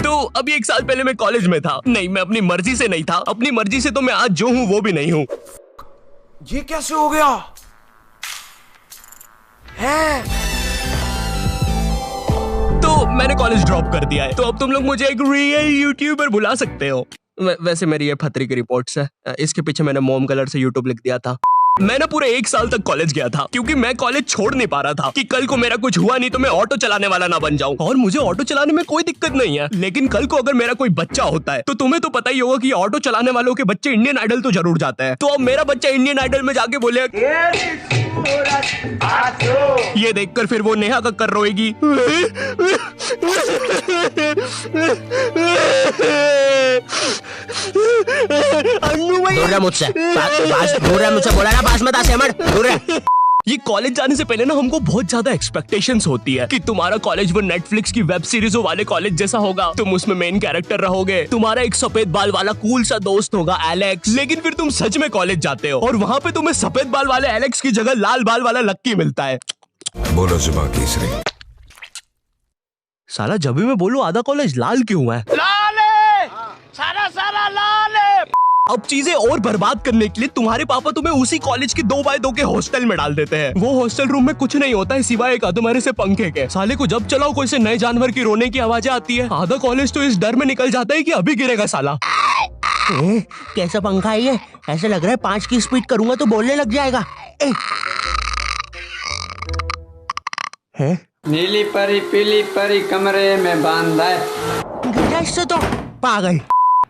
तो अभी 1 साल पहले मैं कॉलेज में था। नहीं, मैं अपनी मर्जी से नहीं था। अपनी मर्जी से तो मैं आज जो हूँ वो भी नहीं हूँ। ये कैसे हो गया है? तो मैंने कॉलेज ड्रॉप कर दिया है। तो अब तुम लोग मुझे एक रियल यूट्यूबर बुला सकते हो। वैसे मेरी ये फतरी की रिपोर्ट्स है। इसके पीछे मैंने मोम कलर से यूट्यूब लिख दिया था। मैंने पूरे 1 साल तक कॉलेज गया था क्योंकि मैं कॉलेज छोड़ नहीं पा रहा था कि कल को मेरा कुछ हुआ नहीं तो मैं ऑटो चलाने वाला ना बन जाऊं। और मुझे ऑटो चलाने में कोई दिक्कत नहीं है, लेकिन कल को अगर मेरा कोई बच्चा होता है तो तुम्हें तो पता ही होगा कि ऑटो चलाने वालों के बच्चे इंडियन आइडल तो जरूर जाते हैं। तो अब मेरा बच्चा इंडियन आइडल में जाके बोले, ये देखकर फिर वो नेहा कक्कर रोएगी। मुझसे बोला ना, पास मत आ। ये कॉलेज जाने से पहले ना हमको बहुत ज्यादा एक्सपेक्टेशंस होती है कि तुम्हारा कॉलेज वो नेटफ्लिक्स की वेब सीरीजों वाले कॉलेज जैसा होगा। तुम उसमें मेन कैरेक्टर रहोगे, तुम्हारा एक सफेद बाल वाला कूल सा दोस्त होगा एलेक्स। लेकिन फिर तुम सच में कॉलेज जाते हो और वहाँ पे तुम्हें सफेद बाल वाले एलेक्स की जगह लाल बाल वाला लक्की मिलता है। बोलो जुबान तीसरी। साला जब भी मैं बोलूं आधा कॉलेज लाल क्यों है? लाल है, सारा लाल है। अब चीजें और बर्बाद करने के लिए तुम्हारे पापा तुम्हें उसी कॉलेज के 2x2 के हॉस्टल में डाल देते हैं। वो हॉस्टल रूम में कुछ नहीं होता है सिवाय एक अधमरे से पंखे के। साले को जब चलाओ कोई से नए जानवर की रोने की आवाजें आती है। आधा कॉलेज तो इस डर में निकल जाता है कि अभी गिरेगा साला। कैसा पंखा है ये? ऐसे लग रहा है 5 की स्पीड करूंगा तो बोलने लग जाएगा। नीली परी पीली परी कमरे में बांधा है। इससे तो पागल।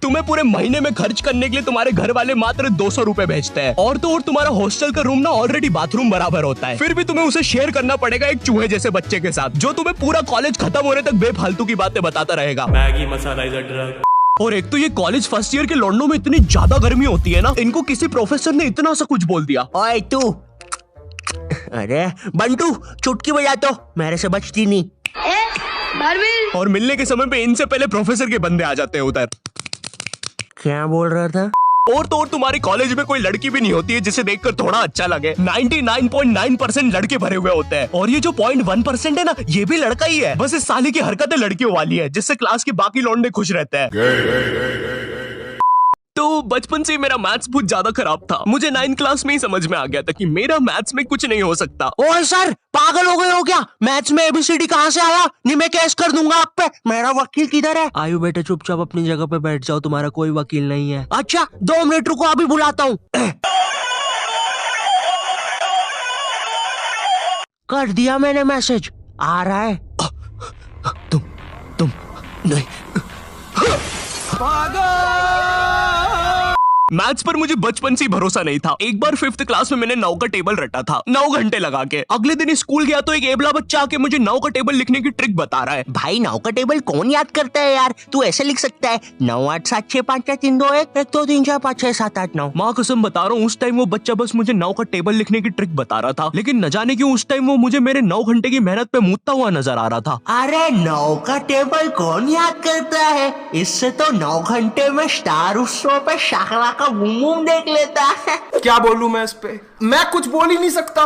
तुम्हें पूरे महीने में खर्च करने के लिए तुम्हारे घर वाले मात्र 200 रुपए भेजते हैं और तो और तुम्हारा हॉस्टल का रूम ना ऑलरेडी बाथरूम बराबर होता है। फिर भी तुम्हें उसे शेयर करना पड़ेगा एक चूहे जैसे बच्चे के साथ जो तुम्हें पूरा कॉलेज खत्म होने तक बेफालतू की बातें बताता रहेगा। Maggi masala is a drug. और एक तो ये कॉलेज फर्स्ट ईयर के लौंडों में इतनी ज्यादा गर्मी होती है ना, इनको किसी प्रोफेसर ने इतना सा कुछ बोल दिया। ओए तू, अरे बंटू चुटकी बजा तो, मेरे से बचती नहीं। और मिलने के समय पे इनसे पहले प्रोफेसर के बंदे आ जाते हैं उधर। क्या बोल रहा था? और तो और तुम्हारे कॉलेज में कोई लड़की भी नहीं होती है जिसे देखकर थोड़ा अच्छा लगे। 99.9% लड़के भरे हुए होते हैं और ये जो 0.1% है ना, ये भी लड़का ही है। बस इस साले की हरकतें लड़कियों वाली है जिससे क्लास के बाकी लौंडे खुश रहते हैं। तो बचपन से मेरा मैथ्स बहुत ज्यादा खराब था। मुझे 9th क्लास में ही समझ में आ गया था कि मेरा मैथ्स में कुछ नहीं हो सकता। ओए सर, पागल हो गए हो क्या? मैथ्स में ABCD कहाँ से आया? नहीं, मैं केस कर दूंगा आप पे। मेरा वकील किधर है? आयु बेटे चुपचाप अपनी जगह पे बैठ जाओ, तुम्हारा कोई वकील नहीं है। अच्छा 2 मिनट रुको, अभी बुलाता हूँ। कर दिया मैंने मैसेज, आ रहा है। तुम नहीं। मैथ्स पर मुझे बचपन से ही भरोसा नहीं था। एक बार 5th क्लास में मैंने 9 का टेबल रटा था 9 घंटे लगा के। अगले दिन स्कूल गया तो एक एबला बच्चा आके मुझे 9 का टेबल लिखने की ट्रिक बता रहा है। भाई 9 का टेबल कौन याद करता है यार? तू ऐसे लिख सकता है 9 8 7 6 5 4 3 2 1 1 2 3 4 5 6 7 8 9। माँ कसम बता रहा हूँ, उस टाइम वो बच्चा बस मुझे 9 का टेबल लिखने की ट्रिक बता रहा था, लेकिन न जाने क्यों उस टाइम वो मुझे मेरे 9 घंटे की मेहनत पे मूतता हुआ नजर आ रहा था। अरे 9 का टेबल कौन याद करता है? इससे तो 9 घंटे में स्टार उत्सव पे शाकला का बूम बूम देख लेता है। क्या बोलूं मैं इस पे? मैं कुछ बोल ही नहीं सकता।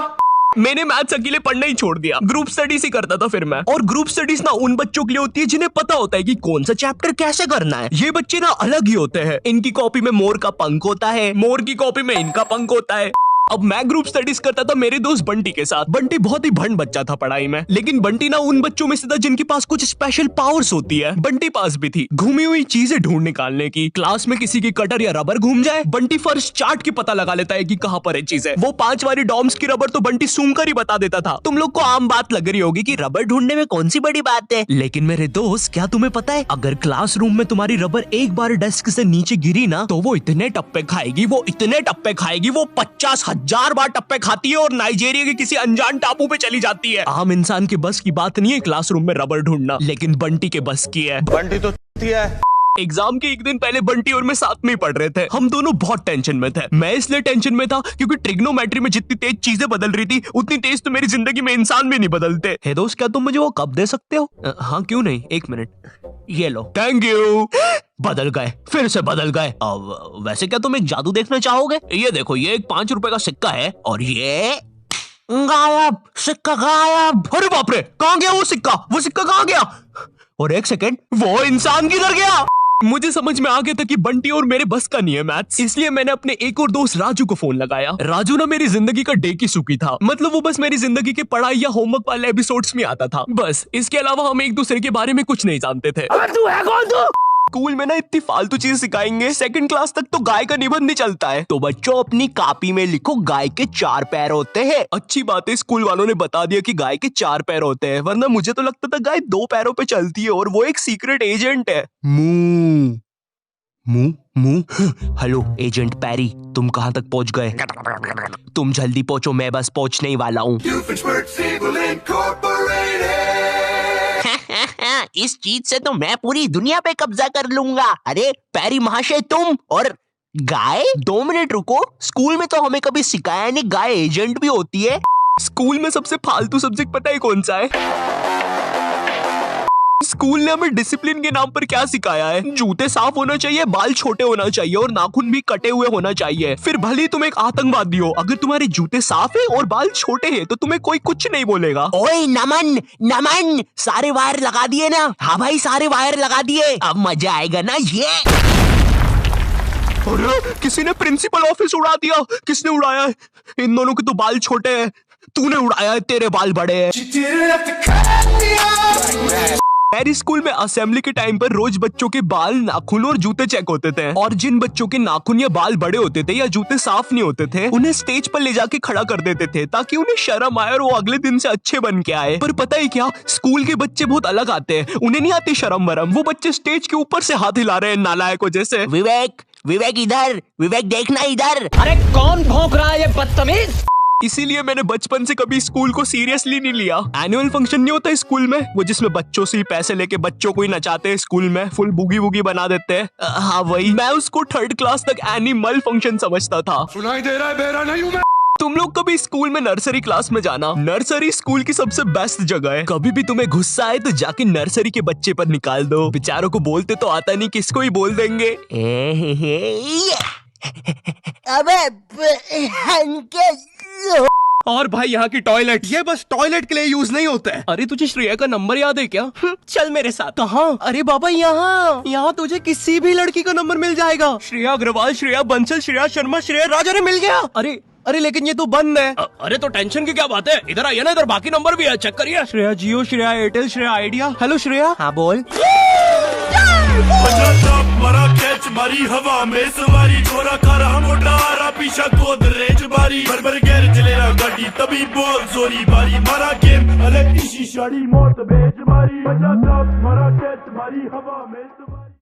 मैंने मैथ्स अकेले पढ़ना ही छोड़ दिया, ग्रुप स्टडीज ही करता था फिर मैं। और ग्रुप स्टडीज ना उन बच्चों के लिए होती है जिन्हें पता होता है कि कौन सा चैप्टर कैसे करना है। ये बच्चे ना अलग ही होते हैं। इनकी कॉपी में मोर का पंख होता है, मोर की कॉपी में इनका पंख होता है। अब मैं ग्रुप स्टडीज करता था मेरे दोस्त बंटी के साथ। बंटी बहुत ही भंड बच्चा था पढ़ाई में, लेकिन बंटी ना उन बच्चों में से था जिनके पास कुछ स्पेशल पावर्स होती है। बंटी पास भी थी घूमी हुई चीजें ढूंढ निकालने की। क्लास में किसी की कटर या रबर घूम जाए, बंटी फर्स्ट चार्ट की पता लगा लेता है कि कहाँ पर है चीजें। वो 5 वाली डॉम्स की रबर तो बंटी सूंघ कर ही बता देता था। तुम लोग को आम बात लग रही होगी कि रबर ढूंढने में कौन सी बड़ी बात है, लेकिन मेरे दोस्त क्या तुम्हें पता है, अगर क्लासरूम में तुम्हारी रबर एक बार डेस्क से नीचे गिरी ना तो वो इतने टप्पे खाएगी, वो इतने टप्पे खाएगी, वो 50,000 बार टप्पे खाती है और नाइजीरिया के किसी अनजान टापू पे चली जाती है। आम इंसान के बस की बात नहीं है क्लासरूम में रबर ढूंढना, लेकिन बंटी के बस की है। बंटी तो है। एग्जाम के एक दिन पहले बंटी और मैं साथ में ही पढ़ रहे थे। हम दोनों बहुत टेंशन में थे। मैं इसलिए टेंशन में था क्योंकि ट्रिग्नोमेट्री में जितनी तेज चीजें बदल रही थी उतनी तेज तो मेरी जिंदगी में इंसान भी नहीं बदलते। हे दोस्त, क्या तुम मुझे वो कप दे सकते हो? हाँ क्यों नहीं, 1 मिनट, ये लो। Thank you. बदल गए, फिर से बदल गए। अब वैसे क्या तुम एक जादू देखना चाहोगे? ये देखो, ये एक 5 रुपए का सिक्का है और ये गायब, सिक्का गायब। अरे बाप रे, कहाँ गया वो सिक्का? वो सिक्का कहाँ गया? और एक सेकंड, वो इंसान किधर गया? मुझे समझ में आ गया था कि बंटी और मेरे बस का नहीं है मैथ्स, इसलिए मैंने अपने एक और दोस्त राजू को फोन लगाया। राजू ना मेरी जिंदगी का डे की सुकी था, मतलब वो बस मेरी जिंदगी के पढ़ाई या होमवर्क वाले एपिसोड्स में आता था, बस। इसके अलावा हम एक दूसरे के बारे में कुछ नहीं जानते थे। तू है कौन तू? स्कूल में ना इतनी फालतू चीज सिखाएंगे, सेकंड क्लास तक तो गाय का निबंध नहीं चलता है। तो बच्चों अपनी कॉपी में लिखो गाय के 4 पैर होते हैं। अच्छी बात है स्कूल वालों ने बता दिया कि गाय के 4 पैर होते हैं, वरना मुझे तो लगता था गाय 2 पैरों पे चलती है और वो एक सीक्रेट एजेंट है। मुंह मुंह मुंह। हेलो एजेंट पैरी, तुम कहां तक पहुंच गए? तुम जल्दी पहुंचो, मैं बस पहुंचने ही वाला हूँ। इस चीज से तो मैं पूरी दुनिया पे कब्जा कर लूंगा। अरे पैरी महाशय, तुम और गाय? 2 मिनट रुको, स्कूल में तो हमें कभी सिखाया नहीं गाय एजेंट भी होती है। स्कूल में सबसे फालतू सब्जेक्ट पता है कौन सा है? स्कूल ने हमें डिसिप्लिन के नाम पर क्या सिखाया है? जूते साफ होना चाहिए, बाल छोटे होना चाहिए और नाखून भी कटे हुए होना चाहिए। फिर भले ही तुम एक आतंकवादी हो, अगर तुम्हारे जूते साफ है और बाल छोटे हैं तो तुम्हें कोई कुछ नहीं बोलेगा। ओए नमन नमन, सारे वायर लगा दिए ना? हाँ भाई, सारे वायर लगा दिए, अब मजा आएगा ना ये। अरे किसी ने प्रिंसिपल ऑफिस उड़ा दिया। किसने उड़ाया है? इन दोनों के तो बाल छोटे हैं। तूने उड़ाया है, तेरे बाल बड़े हैं। मेरी स्कूल में असेंबली के टाइम पर रोज बच्चों के बाल, नाखून और जूते चेक होते थे, और जिन बच्चों के नाखून या बाल बड़े होते थे या जूते साफ नहीं होते थे, उन्हें स्टेज पर ले जाके खड़ा कर देते थे ताकि उन्हें शर्म आए और वो अगले दिन से अच्छे बन के आए। पर पता है क्या, स्कूल के बच्चे बहुत अलग आते हैं, उन्हें नहीं आती शर्म वरम। वो बच्चे स्टेज के ऊपर से हाथ हिला रहे हैं नालायकों जैसे। विवेक, विवेक इधर, विवेक देखना इधर। अरे कौन भौंक रहा है ये बदतमीज? इसीलिए मैंने बचपन से कभी स्कूल को सीरियसली नहीं लिया। एनुअल फंक्शन नहीं होता स्कूल में, वो जिसमें बच्चों से ही पैसे लेके बच्चों को ही नचाते हैं स्कूल में, फुल बुगी बुगी बना देते हैं। हाँ वही, मैं उसको 3rd क्लास तक एनिमल फंक्शन समझता था। सुनाई दे रहा है, बेरा नहीं हूं मैं। तुम लोग कभी स्कूल में नर्सरी क्लास में जाना, नर्सरी स्कूल की सबसे बेस्ट जगह है। कभी भी तुम्हें गुस्सा आए तो जाके नर्सरी के बच्चे पर निकाल दो, बेचारों को बोलते तो आता नहीं, किसको ही बोल देंगे। अबे और भाई यहाँ की टॉयलेट, ये बस टॉयलेट के लिए यूज नहीं होता है। अरे तुझे श्रेया का नंबर याद है क्या? चल मेरे साथ। कहाँ? अरे बाबा यहाँ तुझे किसी भी लड़की का नंबर मिल जाएगा। श्रेया अग्रवाल, श्रेया बंसल, श्रेया शर्मा, श्रेया राजा ने मिल गया। अरे लेकिन ये तो बंद है। अरे तो टेंशन की क्या बात है, इधर आइए ना, इधर बाकी नंबर भी है, चेक करिए। श्रेया जियो, श्रेया एयरटेल, श्रेया आइडिया। हेलो श्रेया। हाँ बोल। मरा कैच मारी हवा में सवारी, छोरा खारा मोटा आरा पीछा गोदरेज बारी, भर गैर चलेरा गाड़ी तभी बोल जोरी बारी, मारा गेम अलग इसी शाड़ी मौत बेच मारी, मरा कैच मारी हवा में